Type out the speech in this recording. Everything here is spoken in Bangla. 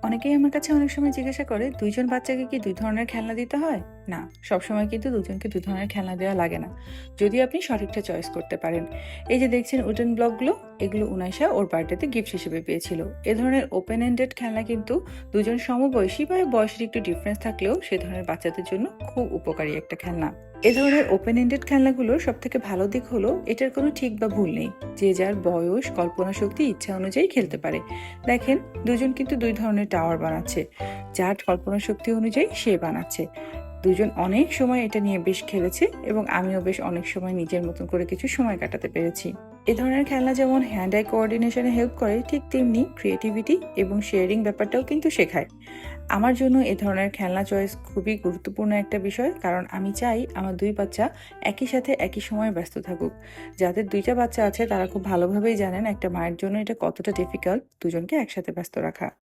অনেকেই আমার কাছে অনেক সময় জিজ্ঞাসা করে ২ জন বাচ্চাকে কি ২ ধরনের খেলনা দিতে হয়? না, সবসময় কিন্তু দুজনকে ২ ধরনের খেলনা দেওয়া লাগে না। যদি আপনি সঠিকটা চয়েস করতে পারেন। এই যে দেখছেন উডেন ব্লকগুলো, এগুলো উনাইশা ওর বার্থডেতে গিফট হিসেবে পেয়েছিল। এ ধরনের ওপেন এন্ডেড খেলনা কিন্তু দুজন সমবয়সী বা বয়সের একটু ডিফারেন্স থাকলেও সে ধরনের বাচ্চাদের জন্য খুব উপকারী একটা খেলনা। এ ধরনের ওপেন এন্ডেড খেলনাগুলোর সবথেকে ভালো দিক হলো এটার কোনো ঠিক বা ভুল নেই। যে যার বয়স, কল্পনা শক্তি, ইচ্ছা অনুযায়ী খেলতে পারে। দেখেন, দুজন কিন্তু ২ ধরনের টাওয়ার বানাচ্ছে। যার কল্পনা শক্তি অনুযায়ী সে বানাচ্ছে। দুজন অনেক সময় এটা নিয়ে বেশ খেলেছে এবং আমিও বেশ অনেক সময় নিজের মতন করে কিছু সময় কাটাতে পেরেছি। এ ধরনের খেলনা যেমন হ্যান্ড আই কোঅর্ডিনেশনে হেল্প করে, ঠিক তেমনি ক্রিয়েটিভিটি এবং শেয়ারিং ব্যাপারটাও কিন্তু শেখায়। আমার জন্য এ ধরনের খেলনা চয়েস খুবই গুরুত্বপূর্ণ একটা বিষয়, কারণ আমি চাই আমার ২ বাচ্চা একই সাথে একই সময়ে ব্যস্ত থাকুক। যাদের ২ টা বাচ্চা আছে তারা খুব ভালোভাবেই জানেন একটা মায়ের জন্য এটা কতটা ডিফিকাল্ট দুজনকে একসাথে ব্যস্ত রাখা।